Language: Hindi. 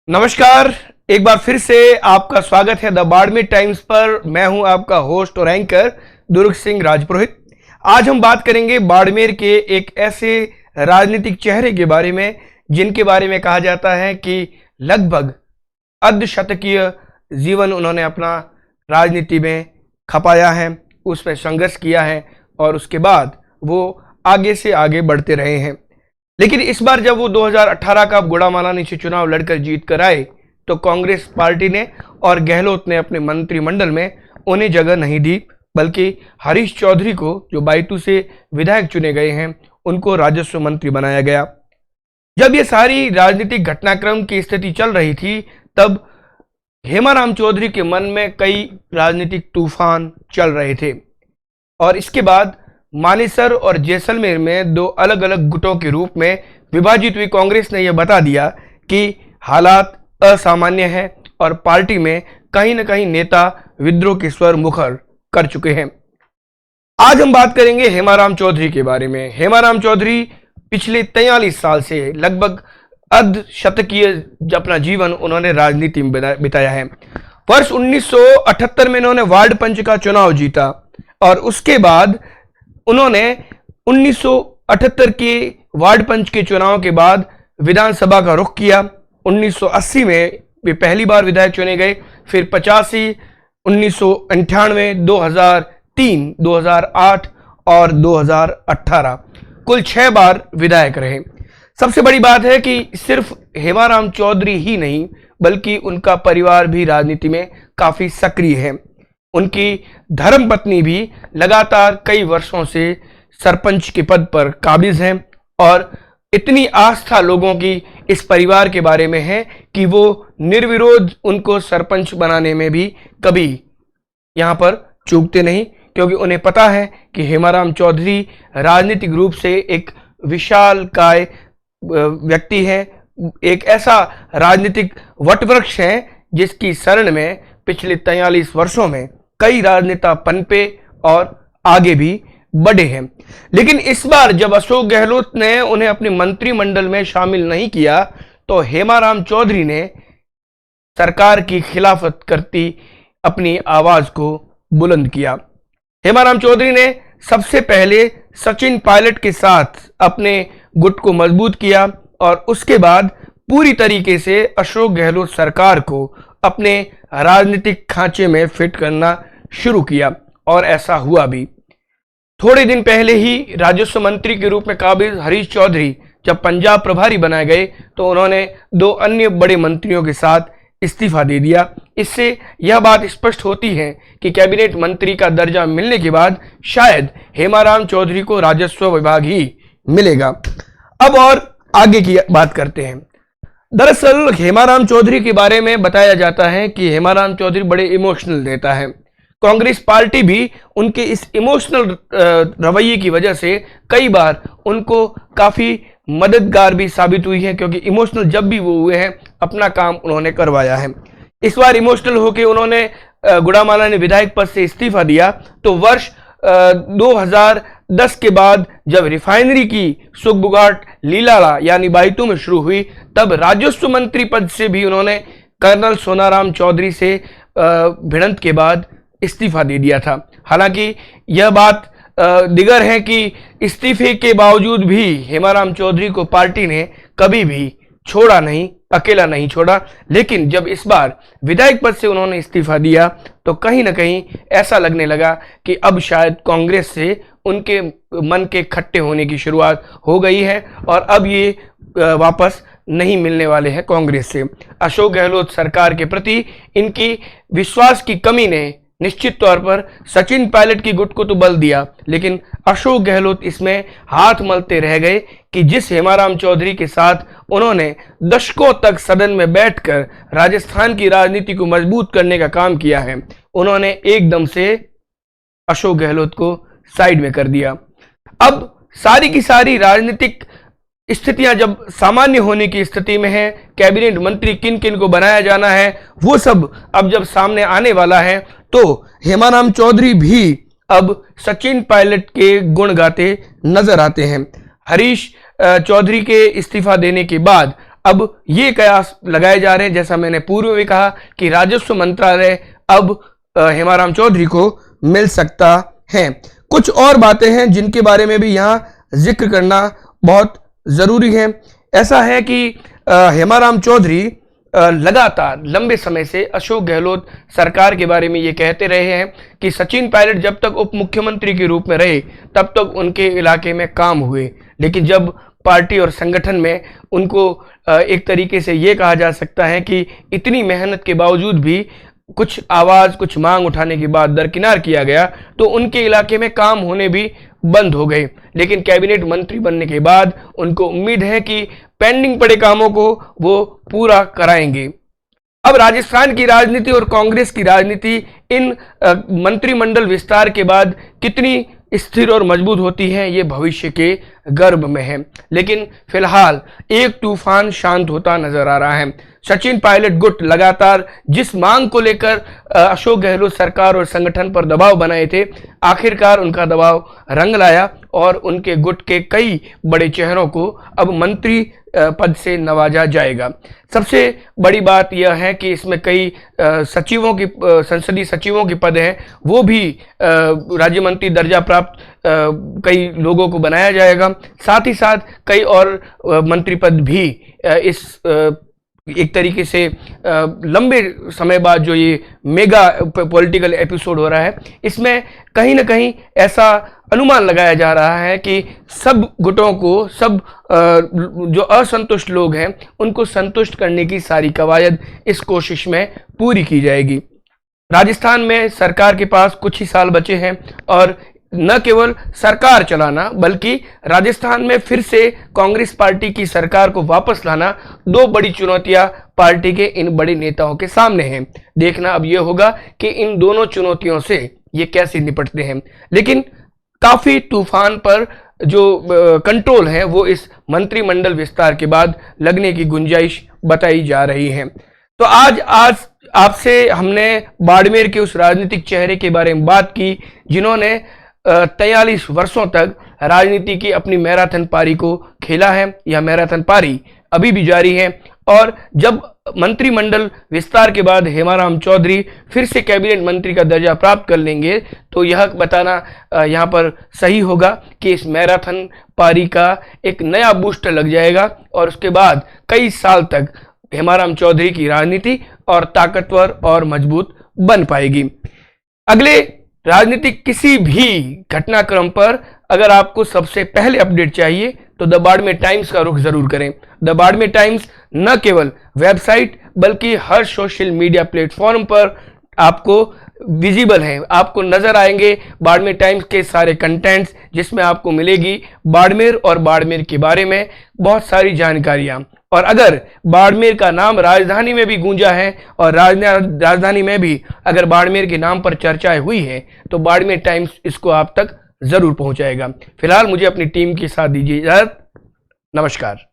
नमस्कार। एक बार फिर से आपका स्वागत है द बाड़मेर टाइम्स पर। मैं हूं आपका होस्ट और एंकर दुर्ग सिंह राजपुरोहित। आज हम बात करेंगे बाड़मेर के एक ऐसे राजनीतिक चेहरे के बारे में जिनके बारे में कहा जाता है कि लगभग अर्धशतकीय जीवन उन्होंने अपना राजनीति में खपाया है, उसमें संघर्ष किया है और उसके बाद वो आगे से आगे बढ़ते रहे हैं। लेकिन इस बार जब वो 2018 का गुड़ामालानी से चुनाव लड़कर जीत कर आए तो कांग्रेस पार्टी ने और गहलोत ने अपने मंत्रिमंडल में उन्हें जगह नहीं दी, बल्कि हरीश चौधरी को, जो बायतू से विधायक चुने गए हैं, उनको राजस्व मंत्री बनाया गया। जब ये सारी राजनीतिक घटनाक्रम की स्थिति चल रही थी तब हेमाराम चौधरी के मन में कई राजनीतिक तूफान चल रहे थे और इसके बाद मानेसर और जैसलमेर में दो अलग अलग गुटों के रूप में विभाजित हुई कांग्रेस ने यह बता दिया कि हालात असामान्य हैं और पार्टी में कहीं न कहीं नेता विद्रोह के स्वर मुखर कर चुके हैं। आज हम बात करेंगे हेमाराम चौधरी के बारे में। हेमाराम चौधरी पिछले 43 साल से लगभग अर्धशतकीय अपना जीवन उन्होंने राजनीति में बिताया है। वर्ष 1978 में इन्होंने वार्ड पंच का चुनाव जीता और उसके बाद उन्होंने 1978 के वार्ड पंच के चुनाव के बाद विधानसभा का रुख किया। 1980 में वे पहली बार विधायक चुने गए, फिर 85, 1998, 2003, 2008 और 2018 कुल 6 बार विधायक रहे। सबसे बड़ी बात है कि सिर्फ हेमाराम चौधरी ही नहीं बल्कि उनका परिवार भी राजनीति में काफी सक्रिय है। उनकी धर्मपत्नी भी लगातार कई वर्षों से सरपंच के पद पर काबिज हैं और इतनी आस्था लोगों की इस परिवार के बारे में है कि वो निर्विरोध उनको सरपंच बनाने में भी कभी यहाँ पर चूकते नहीं, क्योंकि उन्हें पता है कि हेमाराम चौधरी राजनीतिक रूप से एक विशालकाय व्यक्ति है, एक ऐसा राजनीतिक वटवृक्ष है जिसकी शरण में पिछले 43 वर्षों में कई राजनेता पनपे और आगे भी बढ़े हैं। लेकिन इस बार जब अशोक गहलोत ने उन्हें अपने मंत्रिमंडल में शामिल नहीं किया तो हेमाराम चौधरी ने सरकार की खिलाफत करती अपनी आवाज को बुलंद किया। हेमाराम चौधरी ने सबसे पहले सचिन पायलट के साथ अपने गुट को मजबूत किया और उसके बाद पूरी तरीके से अशोक गहलोत सरकार को अपने राजनीतिक खांचे में फिट करना शुरू किया और ऐसा हुआ भी। थोड़े दिन पहले ही राजस्व मंत्री के रूप में काबिज हरीश चौधरी जब पंजाब प्रभारी बनाए गए तो उन्होंने 2 अन्य बड़े मंत्रियों के साथ इस्तीफा दे दिया। इससे यह बात स्पष्ट होती है कि कैबिनेट मंत्री का दर्जा मिलने के बाद शायद हेमाराम चौधरी को राजस्व विभाग ही मिलेगा। अब और आगे की बात करते हैं। दरअसल हेमाराम चौधरी के बारे में बताया जाता है कि हेमाराम चौधरी बड़े इमोशनल नेता है। कांग्रेस पार्टी भी उनके इस इमोशनल रवैये की वजह से कई बार उनको काफी मददगार भी साबित हुई है, क्योंकि इमोशनल जब भी वो हुए हैं अपना काम उन्होंने करवाया है। इस बार इमोशनल होकर उन्होंने गुड़ामाला ने विधायक पद से इस्तीफा दिया तो वर्ष 2010 के बाद जब रिफाइनरी की सुगबुगाहट लीलाला यानी बायतू में शुरू हुई तब राजस्व मंत्री पद से भी उन्होंने कर्नल सोनाराम चौधरी से भिड़ंत के बाद इस्तीफा दे दिया था। हालांकि यह बात दिगर है कि इस्तीफे के बावजूद भी हेमाराम चौधरी को पार्टी ने कभी भी छोड़ा नहीं, अकेला नहीं छोड़ा। लेकिन जब इस बार विधायक पद से उन्होंने इस्तीफा दिया तो कहीं ना कहीं ऐसा लगने लगा कि अब शायद कांग्रेस से उनके मन के खट्टे होने की शुरुआत हो गई है और अब ये वापस नहीं मिलने वाले हैं कांग्रेस से। अशोक गहलोत सरकार के प्रति इनकी विश्वास की कमी ने निश्चित तौर पर सचिन पायलट की गुट को तो बल दिया, लेकिन अशोक गहलोत इसमें हाथ मलते रह गए कि जिस हेमाराम चौधरी के साथ उन्होंने दशकों तक सदन में बैठकर राजस्थान की राजनीति को मजबूत करने का काम किया है, उन्होंने एकदम से अशोक गहलोत को साइड में कर दिया। अब सारी की सारी राजनीतिक स्थितियां जब सामान्य होने की स्थिति में है, कैबिनेट मंत्री किन किन को बनाया जाना है वो सब अब जब सामने आने वाला है तो हेमाराम चौधरी भी अब सचिन पायलट के गुण गाते नजर आते हैं। हरीश चौधरी के इस्तीफा देने के बाद अब ये कयास लगाए जा रहे हैं, जैसा मैंने पूर्व में कहा, कि राजस्व मंत्रालय अब हेमाराम चौधरी को मिल सकता है। कुछ और बातें हैं जिनके बारे में भी यहाँ जिक्र करना बहुत जरूरी है। ऐसा है कि हेमाराम चौधरी लगातार लंबे समय से अशोक गहलोत सरकार के बारे में ये कहते रहे हैं कि सचिन पायलट जब तक उप मुख्यमंत्री के रूप में रहे तब तक उनके इलाके में काम हुए, लेकिन जब पार्टी और संगठन में उनको एक तरीके से ये कहा जा सकता है कि इतनी मेहनत के बावजूद भी कुछ आवाज, कुछ मांग उठाने के बाद दरकिनार किया गया, तो उनके इलाके में काम होने भी बंद हो गए। लेकिन कैबिनेट मंत्री बनने के बाद उनको उम्मीद है कि पेंडिंग पड़े कामों को वो पूरा कराएंगे। अब राजस्थान की राजनीति और कांग्रेस की राजनीति इन मंत्रिमंडल विस्तार के बाद कितनी स्थिर और मजबूत होती है, ये भविष्य के गर्भ में है। लेकिन फिलहाल एक तूफान शांत होता नजर आ रहा है। सचिन पायलट गुट लगातार जिस मांग को लेकर अशोक गहलोत सरकार और संगठन पर दबाव बनाए थे, आखिरकार उनका दबाव रंग लाया और उनके गुट के कई बड़े चेहरों को अब मंत्री पद से नवाजा जाएगा। सबसे बड़ी बात यह है कि इसमें कई सचिवों की, संसदीय सचिवों के पद हैं, वो भी राज्य मंत्री दर्जा प्राप्त कई लोगों को बनाया जाएगा। साथ ही साथ कई और मंत्री पद भी इस एक तरीके से लंबे समय बाद जो ये मेगा पॉलिटिकल एपिसोड हो रहा है, इसमें कहीं ना कहीं ऐसा अनुमान लगाया जा रहा है कि सब गुटों को, सब जो असंतुष्ट लोग हैं उनको संतुष्ट करने की सारी कवायद इस कोशिश में पूरी की जाएगी। राजस्थान में सरकार के पास कुछ ही साल बचे हैं और न केवल सरकार चलाना बल्कि राजस्थान में फिर से कांग्रेस पार्टी की सरकार को वापस लाना, दो बड़ी चुनौतियां पार्टी के इन बड़े नेताओं के सामने हैं। देखना अब यह होगा कि इन दोनों चुनौतियों से ये कैसे निपटते हैं। लेकिन काफी तूफान पर जो कंट्रोल है वो इस मंत्रिमंडल विस्तार के बाद लगने की गुंजाइश बताई जा रही है। तो आज आपसे हमने बाड़मेर के उस राजनीतिक चेहरे के बारे में बात की जिन्होंने 43 वर्षों तक राजनीति की अपनी मैराथन पारी को खेला है। यह मैराथन पारी अभी भी जारी है और जब मंत्रिमंडल विस्तार के बाद हेमाराम चौधरी फिर से कैबिनेट मंत्री का दर्जा प्राप्त कर लेंगे तो यह बताना यहाँ पर सही होगा कि इस मैराथन पारी का एक नया बूस्टर लग जाएगा और उसके बाद कई साल तक हेमाराम चौधरी की राजनीति और ताकतवर और मजबूत बन पाएगी। अगले राजनीतिक किसी भी घटनाक्रम पर अगर आपको सबसे पहले अपडेट चाहिए तो द बाड़मेर टाइम्स का रुख जरूर करें। द बाड़मेर टाइम्स न केवल वेबसाइट बल्कि हर सोशल मीडिया प्लेटफॉर्म पर आपको विजिबल है, आपको नजर आएंगे बाड़मेर टाइम्स के सारे कंटेंट्स, जिसमें आपको मिलेगी बाड़मेर और बाड़मेर के बारे में बहुत सारी जानकारियां। और अगर बाड़मेर का नाम राजधानी में भी गूंजा है और राजधानी में भी अगर बाड़मेर के नाम पर चर्चाएं हुई हैं तो बाड़मेर टाइम्स इसको आप तक जरूर पहुंचाएगा। फिलहाल मुझे अपनी टीम के साथ दीजिए इजाजत। नमस्कार।